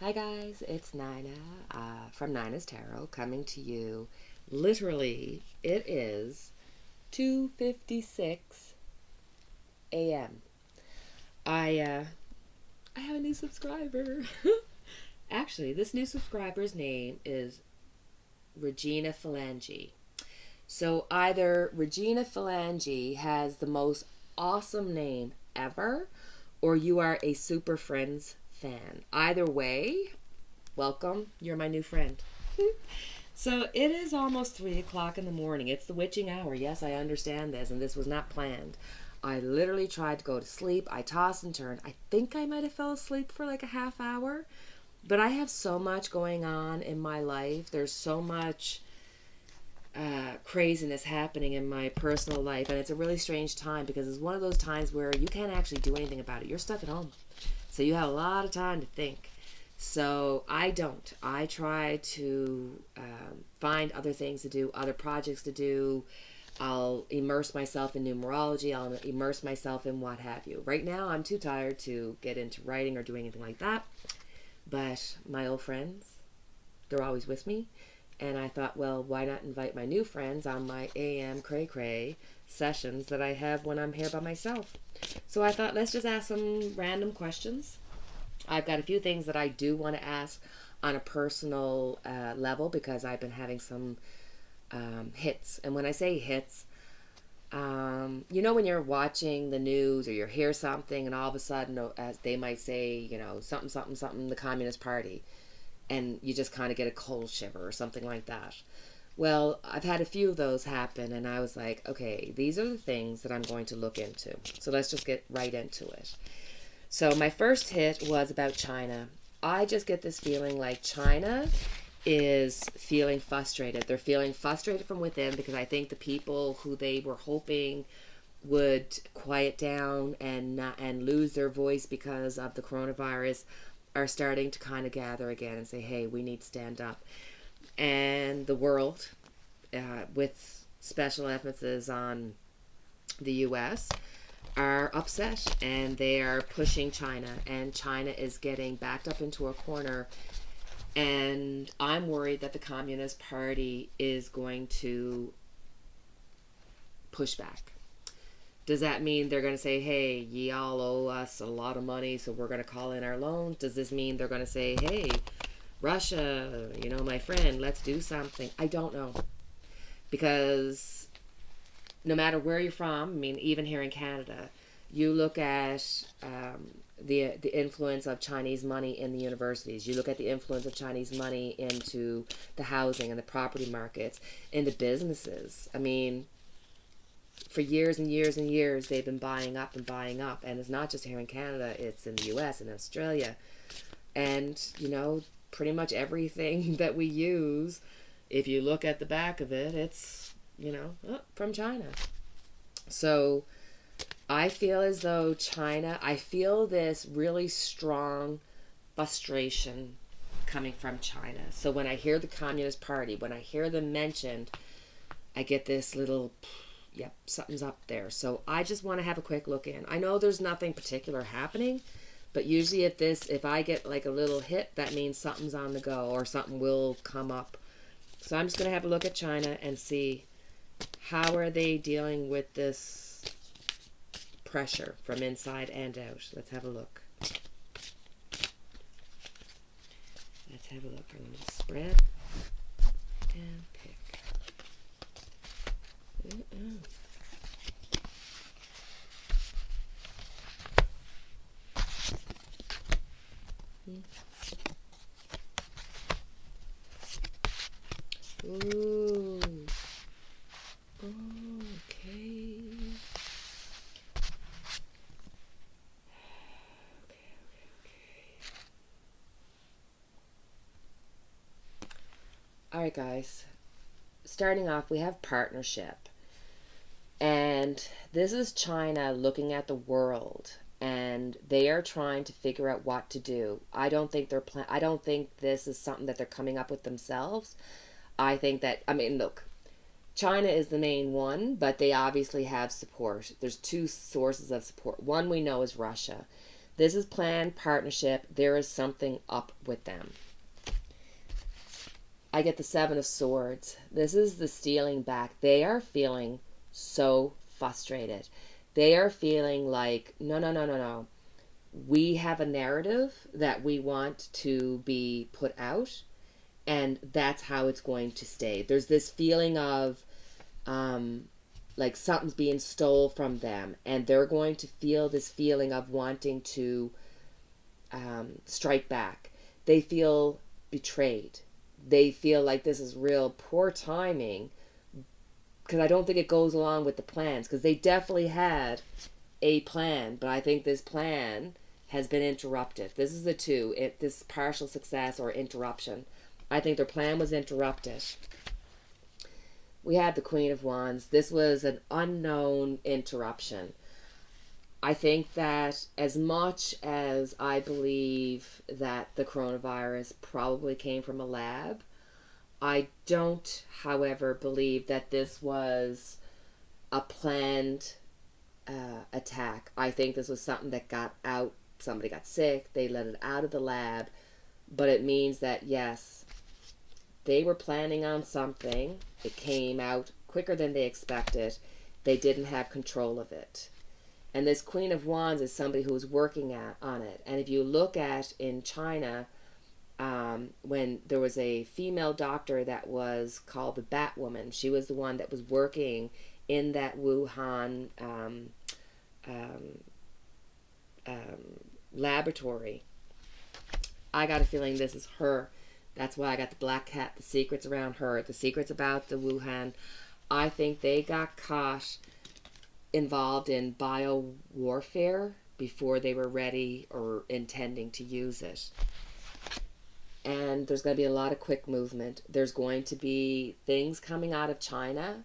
Hi guys, it's Nina from Nina's Tarot coming to you. Literally, it is 2:56 a.m. I have a new subscriber. Actually, this new subscriber's name is Regina Phalange. So either Regina Phalange has the most awesome name ever, or you are a Super Friends fan. Either way, welcome. You're my new friend. So it is almost 3 o'clock in the morning. It's the witching hour. Yes, I understand this, and this was not planned. I literally tried to go to sleep. I tossed and turned. I think I might have fell asleep for like a half hour, but I have so much going on in my life. There's so much craziness happening in my personal life, and it's a really strange time because it's one of those times where you can't actually do anything about it. You're stuck at home, so you have a lot of time to think. So I don't. I try to find other things to do, other projects to do. I'll immerse myself in numerology. I'll immerse myself in what have you. Right now, I'm too tired to get into writing or doing anything like that. But my old friends, they're always with me. And I thought, well, why not invite my new friends on my AM cray cray sessions that I have when I'm here by myself? So I thought, let's just ask some random questions. I've got a few things that I do want to ask on a personal level because I've been having some hits. And when I say hits, when you're watching the news or you hear something and all of a sudden, as they might say, something, something, something, the Communist Party, and you just kind of get a cold shiver or something like that. Well, I've had a few of those happen, and I was like, okay, these are the things that I'm going to look into. So let's just get right into it. So my first hit was about China. I just get this feeling like China is feeling frustrated. They're feeling frustrated from within because I think the people who they were hoping would quiet down and lose their voice because of the coronavirus are starting to kind of gather again and say, hey, we need to stand up. And the world, with special emphasis on the U.S., are upset and they are pushing China, and China is getting backed up into a corner, and I'm worried that the Communist Party is going to push back. Does that mean they're going to say, hey, ye all owe us a lot of money, so we're going to call in our loans? Does this mean they're going to say, hey, Russia, my friend, let's do something? I don't know. Because no matter where you're from, I mean, even here in Canada, you look at the influence of Chinese money in the universities. You look at the influence of Chinese money into the housing and the property markets, in the businesses. I mean, for years and years and years, they've been buying up and buying up. And it's not just here in Canada, it's in the US and Australia. And, pretty much everything that we use, if you look at the back of it, it's, from China. So I feel as though I feel this really strong frustration coming from China. So when I hear the Communist Party, when I hear them mentioned, I get this little, yep, something's up there. So I just want to have a quick look in. I know there's nothing particular happening, but usually if I get like a little hit, that means something's on the go or something will come up. So I'm just going to have a look at China and see how are they dealing with this pressure from inside and out. Let's have a look. Let's have a look. I'm going to spread and pick. Ooh. Okay. Alright guys, starting off we have partnership, and this is China looking at the world, and they are trying to figure out what to do. I don't think I don't think this is something that they're coming up with themselves. I think that, look, China is the main one, but they obviously have support. There's two sources of support. One we know is Russia. This is planned partnership. There is something up with them. I get the Seven of Swords. This is the stealing back. They are feeling so frustrated. They are feeling like, no, no, no, no, no. We have a narrative that we want to be put out, and that's how it's going to stay. There's this feeling of like something's being stole from them, and they're going to feel this feeling of wanting to strike back. They feel betrayed. They feel like this is real poor timing, because I don't think it goes along with the plans, because they definitely had a plan, but I think this plan has been interrupted. This is the two, this partial success or interruption. I think their plan was interrupted. We had the Queen of Wands. This was an unknown interruption. I think that as much as I believe that the coronavirus probably came from a lab, I don't, however, believe that this was a planned attack. I think this was something that got out. Somebody got sick. They let it out of the lab. But it means that, yes, they were planning on something. It came out quicker than they expected. They didn't have control of it. And this Queen of Wands is somebody who is working on it. And if you look at in China, when there was a female doctor that was called the Batwoman, she was the one that was working in that Wuhan laboratory. I got a feeling this is her. That's why I got the black cat, the secrets around her, the secrets about the Wuhan. I think they got caught involved in bio warfare before they were ready or intending to use it. And there's going to be a lot of quick movement. There's going to be things coming out of China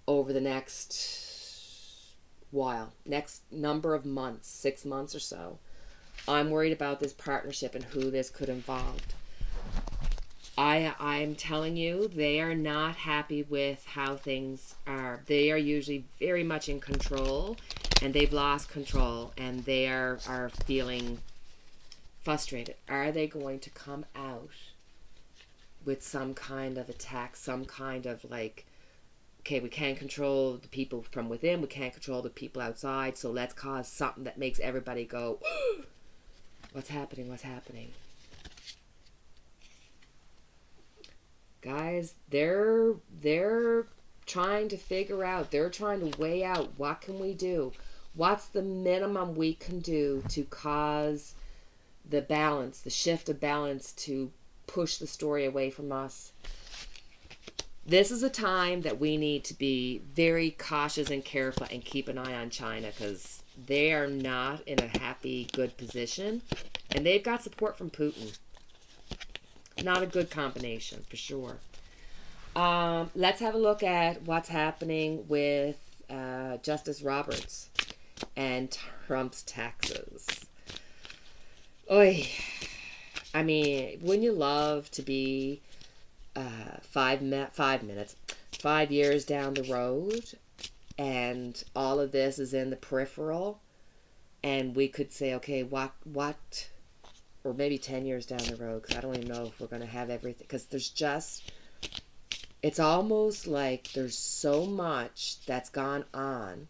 over the next while, next number of months, 6 months or so. I'm worried about this partnership and who this could involve. I'm telling you, they are not happy with how things are. They are usually very much in control, and they've lost control, and they are feeling frustrated. Are they going to come out with some kind of attack, some kind of like, okay, we can't control the people from within, we can't control the people outside, so let's cause something that makes everybody go, what's happening, what's happening? Guys, they're trying to figure out, they're trying to weigh out, what can we do? What's the minimum we can do to cause the balance, the shift of balance, to push the story away from us? This is a time that we need to be very cautious and careful and keep an eye on China, because they are not in a happy, good position, and they've got support from Putin. Not a good combination, for sure. Let's have a look at what's happening with Justice Roberts and Trump's taxes. Oy. I mean, wouldn't you love to be 5 years down the road, and all of this is in the peripheral, and we could say, okay, what, or maybe 10 years down the road, because I don't even know if we're going to have everything, because there's just, it's almost like there's so much that's gone on,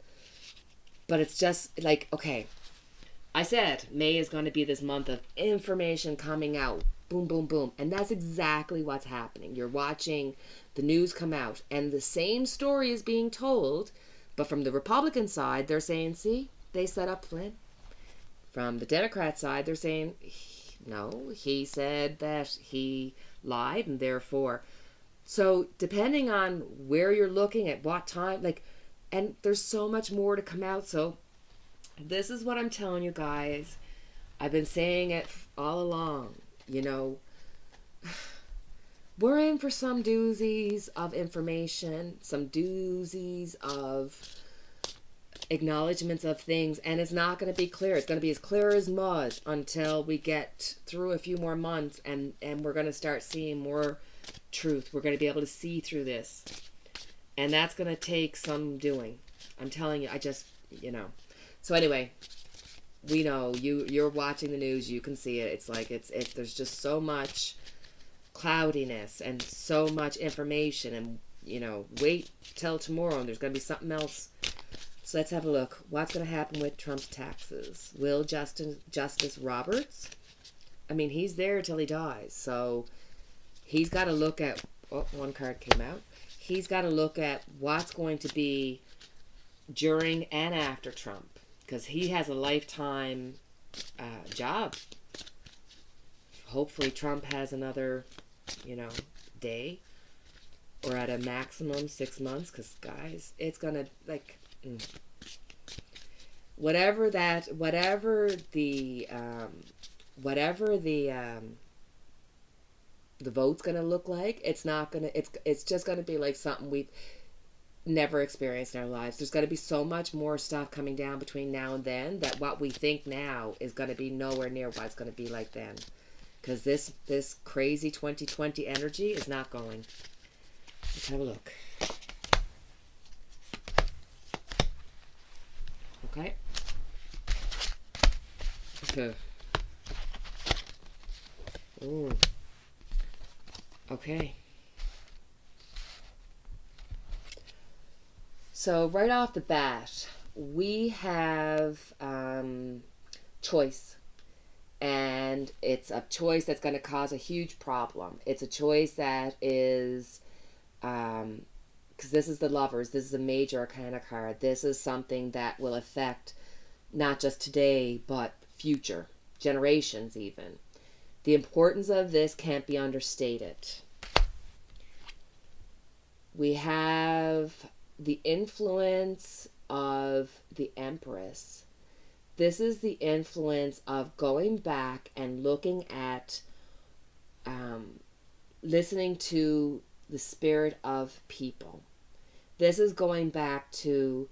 but it's just like, okay, I said May is going to be this month of information coming out, boom, boom, boom, and that's exactly what's happening. You're watching the news come out, and the same story is being told, but from the Republican side, they're saying, see, they set up Flynn. From the Democrat side, they're saying, no, he said that he lied, and therefore. So depending on where you're looking at what time, like, and there's so much more to come out. So this is what I'm telling you guys. I've been saying it all along. You know, we're in for some doozies of information, some doozies of acknowledgments of things, and it's not going to be clear. It's going to be as clear as mud until we get through a few more months, and we're going to start seeing more truth. We're going to be able to see through this, and that's going to take some doing. I'm telling you, I just, you know. So anyway, we know you're watching the news, you can see it. It's like it's there's just so much cloudiness and so much information, and wait till tomorrow and there's going to be something else. So let's have a look. What's going to happen with Trump's taxes? Will Justice Roberts? I mean, he's there till he dies, so he's got to look at. Oh, one card came out. He's got to look at what's going to be during and after Trump, because he has a lifetime job. Hopefully Trump has another, day, or at a maximum 6 months, because guys, it's gonna whatever the vote's gonna look like, it's just gonna be like something we've never experienced in our lives. There's going to be so much more stuff coming down between now and then that what we think now is going to be nowhere near what it's going to be like then, because this crazy 2020 energy is not going. Let's have a look. Okay. Ooh. Okay. So right off the bat, we have choice. And it's a choice that's going to cause a huge problem. It's a choice that is, because this is the Lovers, this is a major arcana card. This is something that will affect not just today, but future generations even. The importance of this can't be understated. We have the influence of the Empress. This is the influence of going back and looking at, listening to the spirit of people. This is going back to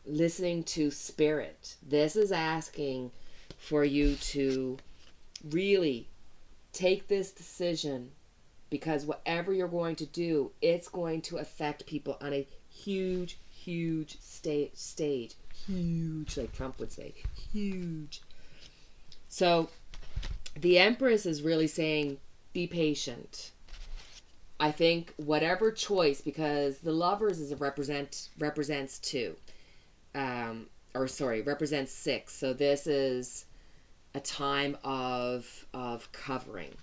listening to spirit. This is asking for you to really take this decision, because whatever you're going to do, it's going to affect people on a huge, huge stage. Huge, like Trump would say. Huge. So the Empress is really saying, be patient. I think whatever choice, because the Lovers is represents 2. Represents 6. So this is a time of covering.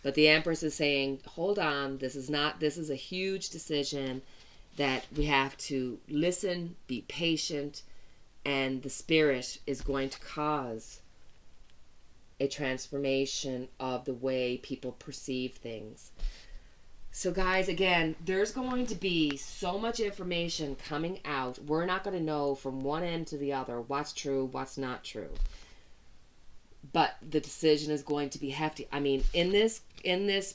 But the Empress is saying, hold on, this is a huge decision that we have to listen, be patient, and the spirit is going to cause a transformation of the way people perceive things. So guys, again, there's going to be so much information coming out. We're not going to know from one end to the other what's true, what's not true. But the decision is going to be hefty. I mean, in this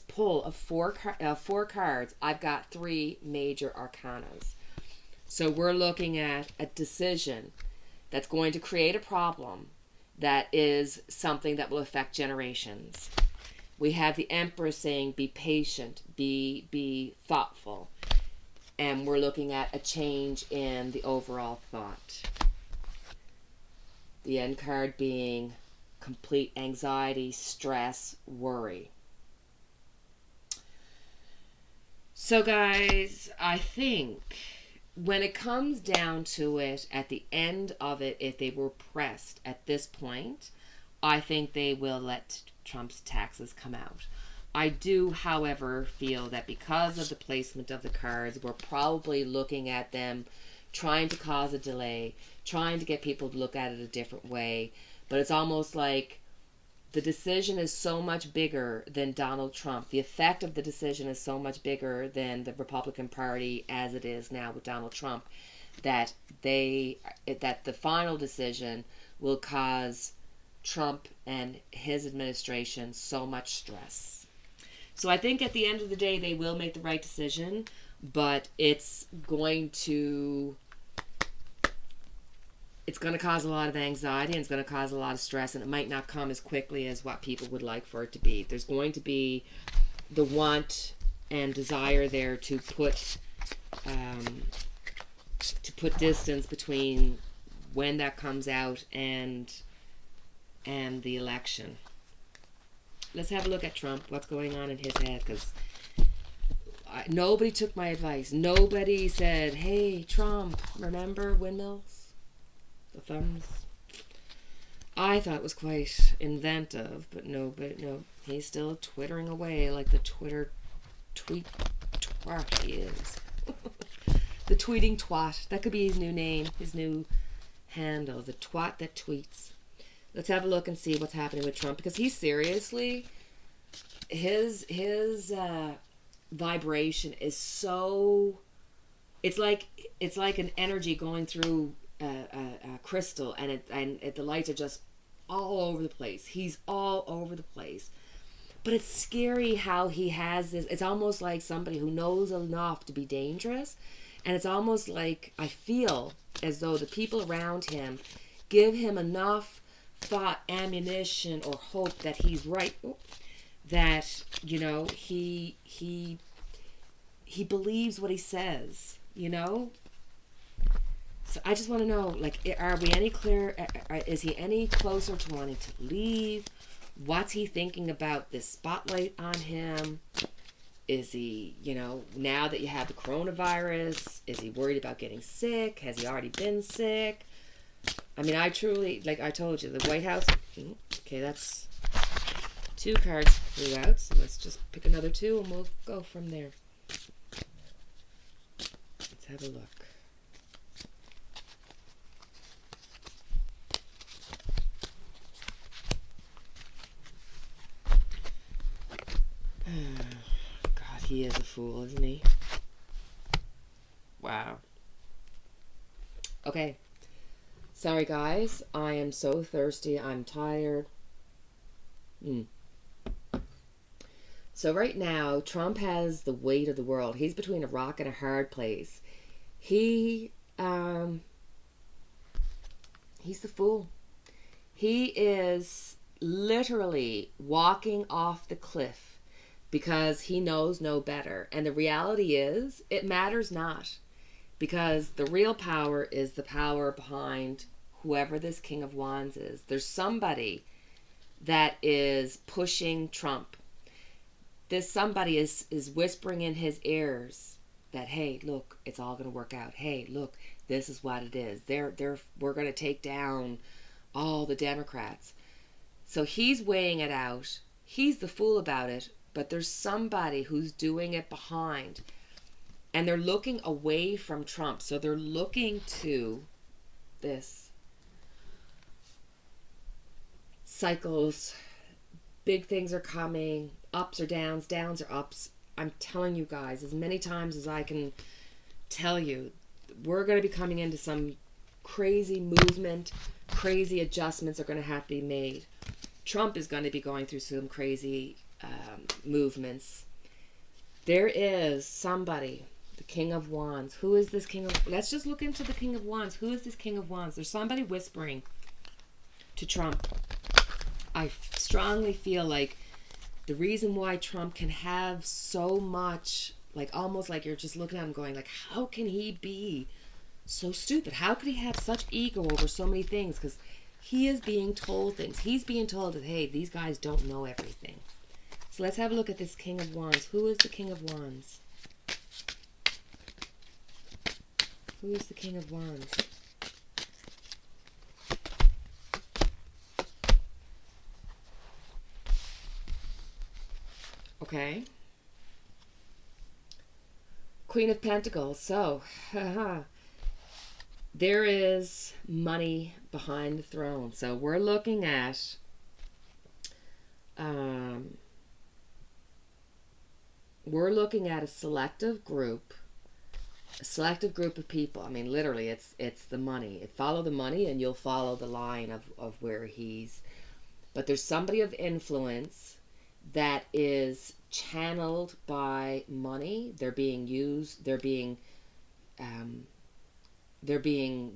pull of four cards, I've got 3 major arcanas. So we're looking at a decision that's going to create a problem that is something that will affect generations. We have the Emperor saying, be patient, be thoughtful. And we're looking at a change in the overall thought. The end card being complete anxiety, stress, worry. So guys, I think when it comes down to it, at the end of it, if they were pressed at this point, I think they will let Trump's taxes come out. I do, however, feel that because of the placement of the cards, we're probably looking at them trying to cause a delay, trying to get people to look at it a different way. But it's almost like the decision is so much bigger than Donald Trump. The effect of the decision is so much bigger than the Republican Party as it is now with Donald Trump, that the final decision will cause Trump and his administration so much stress. So I think at the end of the day, they will make the right decision, but it's going to cause a lot of anxiety, and it's going to cause a lot of stress, and it might not come as quickly as what people would like for it to be. There's going to be the want and desire there to put distance between when that comes out and the election. Let's have a look at Trump, what's going on in his head, because nobody took my advice. Nobody said, hey, Trump, remember windmills? The thumbs? I thought it was quite inventive, but no, he's still twittering away like the tweet twat he is. The tweeting twat. That could be his new name, his new handle, the twat that tweets. Let's have a look and see what's happening with Trump, because he's seriously, his vibration is so, it's like an energy going through a crystal, and the lights are just all over the place. He's all over the place. But it's scary how he has this, it's almost like somebody who knows enough to be dangerous, and it's almost like I feel as though the people around him give him enough thought, ammunition, or hope that he's right, that, you know, he believes what he says, you know. So I just want to know, like, are we any clear? Is he any closer to wanting to leave? What's he thinking about this spotlight on him? Is he, you know, now that you have the coronavirus, is he worried about getting sick? Has he already been sick? I mean, I truly, like I told you, the White House, okay, that's 2 cards flew out, so let's just pick another 2 and we'll go from there. Let's have a look. God, he is a fool, isn't he? Wow. Okay. Sorry, guys. I am so thirsty. I'm tired. So right now, Trump has the weight of the world. He's between a rock and a hard place. He's the fool. He is literally walking off the cliff because he knows no better. And the reality is, it matters not. Because the real power is the power behind whoever this King of Wands is. There's somebody that is pushing Trump. This somebody is whispering in his ears that, hey, look, it's all going to work out. Hey, look, this is what it is. We're going to take down all the Democrats. So he's weighing it out. He's the fool about it, but there's somebody who's doing it behind. And they're looking away from Trump. So they're looking to this. Cycles. Big things are coming. Ups or downs. Downs or ups. I'm telling you guys, as many times as I can tell you, we're going to be coming into some crazy movement. Crazy adjustments are going to have to be made. Trump is going to be going through some crazy movements. There is somebody... King of Wands. Who is this King of... Let's just look into the King of Wands. Who is this King of Wands? There's somebody whispering to Trump. I strongly feel like the reason why Trump can have so much, like almost like you're just looking at him going like, how can he be so stupid? How could he have such ego over so many things? Because he is being told things. He's being told that, hey, these guys don't know everything. So let's have a look at this King of Wands. Who is the King of Wands? Who is the King of Wands? Okay. Queen of Pentacles. So, there is money behind the throne. So we're looking at a selective group. A selective group of people. I mean, literally, it's the money. Follow the money and you'll follow the line of where he's... But there's somebody of influence that is channeled by money. They're being used. They're being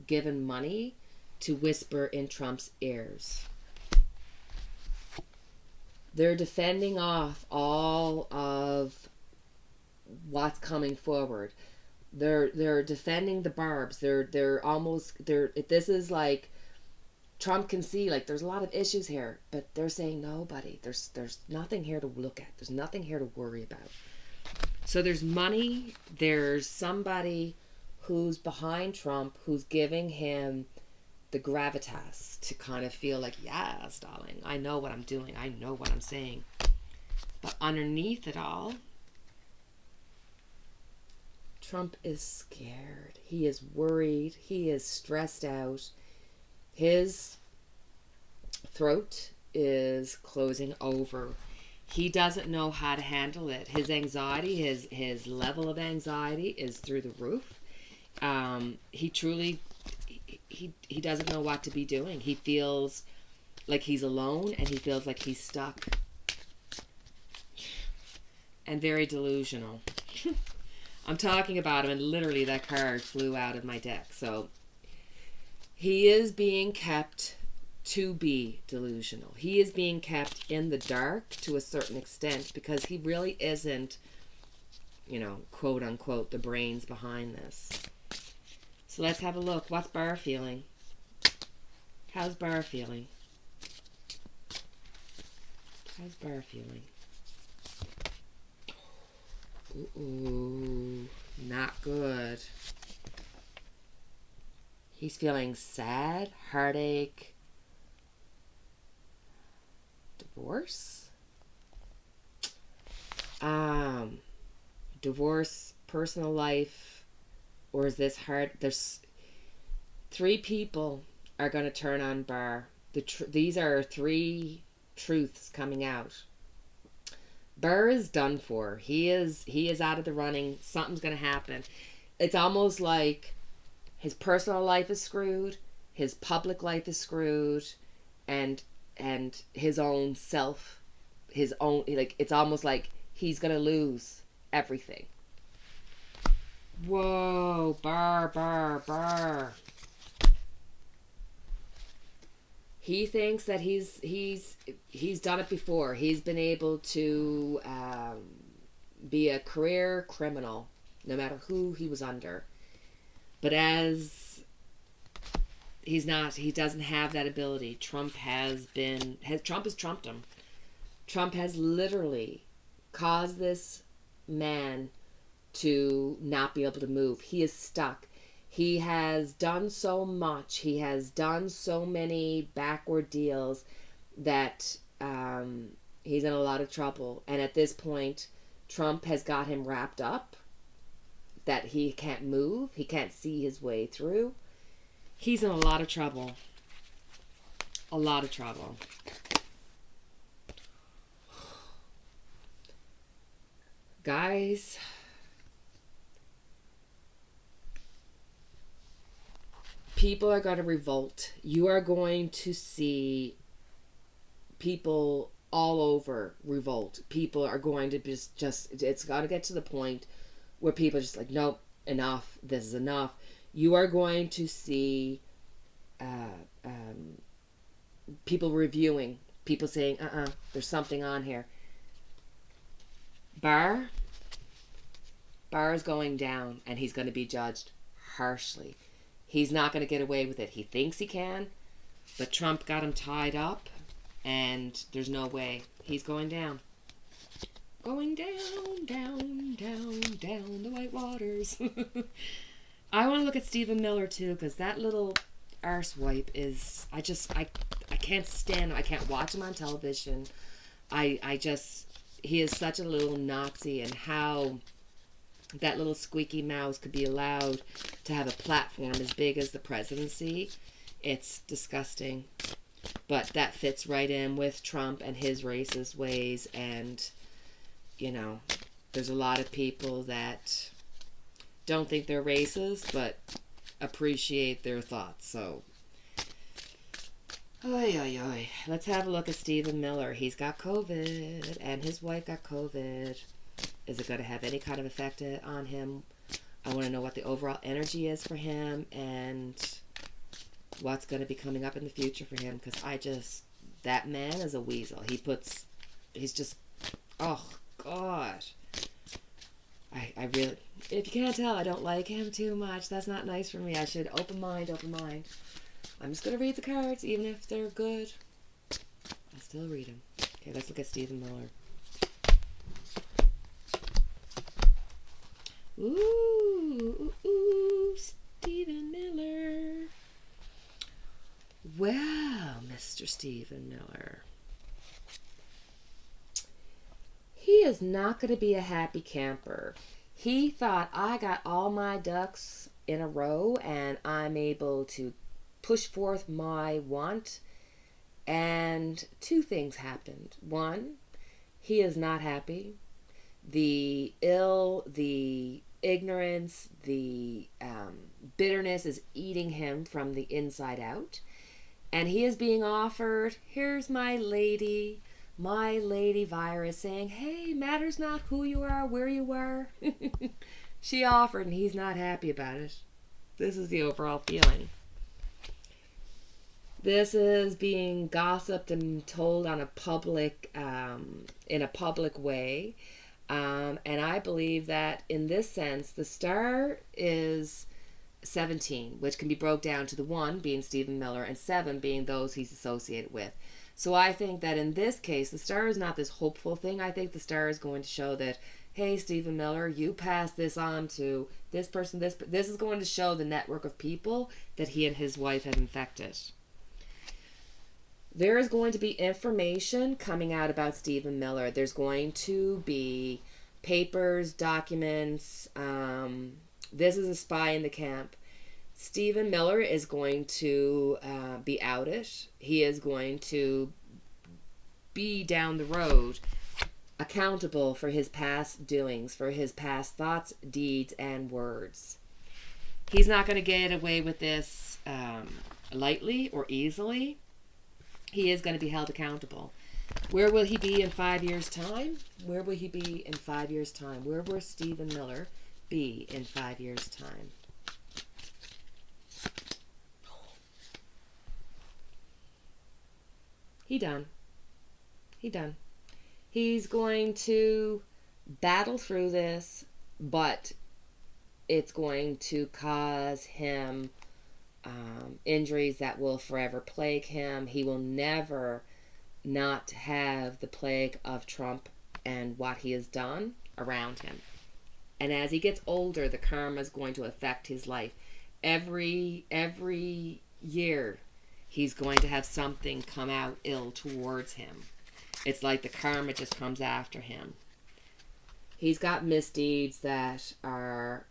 given money to whisper in Trump's ears. They're defending off all of what's coming forward. They're defending the barbs. They're almost they're this is like Trump can see like there's a lot of issues here, but they're saying no, buddy. There's nothing here to look at. There's nothing here to worry about. So there's money. There's somebody who's behind Trump who's giving him the gravitas to kind of feel like, yes, darling, I know what I'm doing. I know what I'm saying. But underneath it all, Trump is scared. He is worried. He is stressed out. His throat is closing over. He doesn't know how to handle it. His anxiety, his level of anxiety is through the roof. He truly, he doesn't know what to be doing. He feels like he's alone, and he feels like he's stuck. And very delusional. I'm talking about him, and literally that card flew out of my deck. So he is being kept to be delusional. He is being kept in the dark to a certain extent because he really isn't, quote unquote, the brains behind this. So let's have a look. What's Barr feeling? How's Barr feeling? How's Barr feeling? Ooh, not good. He's feeling sad, heartache, divorce. Divorce, personal life, or is this hard? There's 3 people are going to turn on Barr. These are 3 truths coming out. Barr is done for. He is out of the running. Something's going to happen. It's almost like his personal life is screwed, his public life is screwed, and his own self, it's almost like he's going to lose everything. Whoa, Barr. He thinks that he's done it before. He's been able to be a career criminal, no matter who he was under. But as he's not, he doesn't have that ability. Trump has trumped him. Trump has literally caused this man to not be able to move. He is stuck. He has done so much. He has done so many backward deals that he's in a lot of trouble. And at this point, Trump has got him wrapped up that he can't move. He can't see his way through. He's in a lot of trouble. A lot of trouble. Guys, people are going to revolt. You are going to see people all over revolt. People are going to just it's got to get to the point where people are just like, nope, enough. This is enough. You are going to see people reviewing, people saying, there's something on here. Barr is going down, and he's going to be judged harshly. He's not going to get away with it. He thinks he can, but Trump got him tied up, and there's no way. He's going down. Going down, down, down, down the white waters. I want to look at Stephen Miller, too, because that little arsewipe is... I can't stand him. I can't watch him on television. He is such a little Nazi, and how that little squeaky mouse could be allowed to have a platform as big as the presidency. It's disgusting. But that fits right in with Trump and his racist ways, and, there's a lot of people that don't think they're racist, but appreciate their thoughts, so... Oy, oy, oy. Let's have a look at Stephen Miller. He's got COVID, and his wife got COVID. Is it going to have any kind of effect on him? I want to know what the overall energy is for him, and what's going to be coming up in the future for him, because that man is a weasel. He's just, oh, God. If you can't tell, I don't like him too much. That's not nice for me. I should open mind, open mind. I'm just going to read the cards, even if they're good. I'll still read them. Okay, let's look at Stephen Miller. Ooh, Stephen Miller. Well, Mr. Stephen Miller. He is not going to be a happy camper. He thought, I got all my ducks in a row and I'm able to push forth my want. And two things happened. One, he is not happy. The ignorance, the bitterness is eating him from the inside out. And he is being offered, here's my lady virus, saying, hey, matters not who you are, where you are. She offered and he's not happy about it. This is the overall feeling. This is being gossiped and told on a public, in a public way. And I believe that in this sense, the star is 17, which can be broke down to the 1 being Stephen Miller and 7 being those he's associated with. So I think that in this case, the star is not this hopeful thing. I think the star is going to show that, hey, Stephen Miller, you pass this on to this person. This is going to show the network of people that he and his wife have infected. There is going to be information coming out about Stephen Miller. There's going to be papers, documents. This is a spy in the camp. Stephen Miller is going to be outed. He is going to be down the road accountable for his past doings, for his past thoughts, deeds, and words. He's not going to get away with this lightly or easily. He is going to be held accountable. Where will he be in 5 years' time? Where will he be in 5 years' time? Where will Stephen Miller be in 5 years' time? He done. He's going to battle through this, but it's going to cause him injuries that will forever plague him. He will never not have the plague of Trump and what he has done around him. And as he gets older, the karma is going to affect his life. Every year, he's going to have something come out ill towards him. It's like the karma just comes after him. He's got misdeeds that are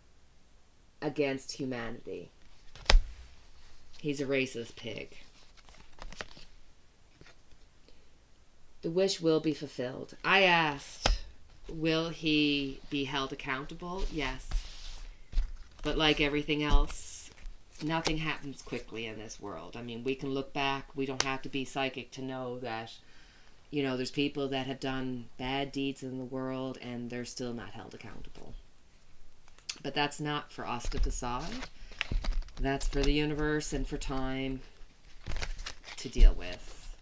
against humanity. He's a racist pig. The wish will be fulfilled. I asked, will he be held accountable? Yes. But like everything else, nothing happens quickly in this world. I mean, we can look back. We don't have to be psychic to know that, there's people that have done bad deeds in the world and they're still not held accountable. But that's not for us to decide. That's for the universe and for time to deal with.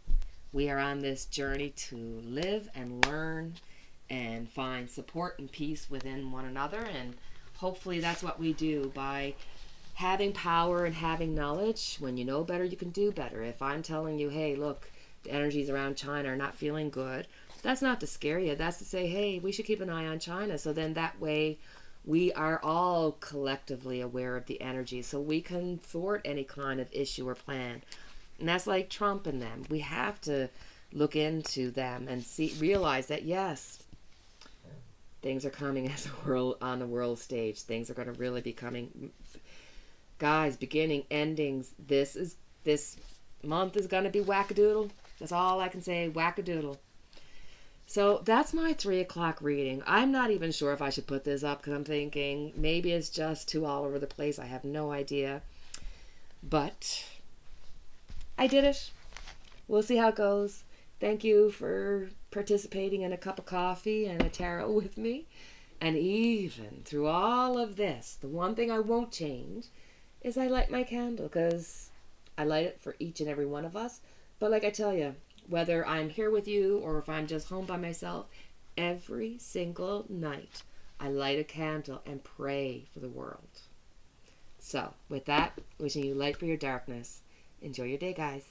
We are on this journey to live and learn and find support and peace within one another. And hopefully that's what we do by having power and having knowledge. When you know better, you can do better. If I'm telling you, hey, look, the energies around China are not feeling good, that's not to scare you. That's to say, hey, we should keep an eye on China. So then that way we are all collectively aware of the energy so we can thwart any kind of issue or plan. And that's like Trump and them. We have to look into them and realize that, yes, things are coming as a world on the world stage. Things are going to really be coming. Guys, beginning, endings. This month is going to be wackadoodle. That's all I can say, wackadoodle. So that's my 3 o'clock reading. I'm not even sure if I should put this up because I'm thinking maybe it's just too all over the place. I have no idea. But I did it. We'll see how it goes. Thank you for participating in a cup of coffee and a tarot with me. And even through all of this, the one thing I won't change is I light my candle because I light it for each and every one of us. But like I tell you, whether I'm here with you or if I'm just home by myself, every single night I light a candle and pray for the world. So, with that, wishing you light for your darkness. Enjoy your day, guys.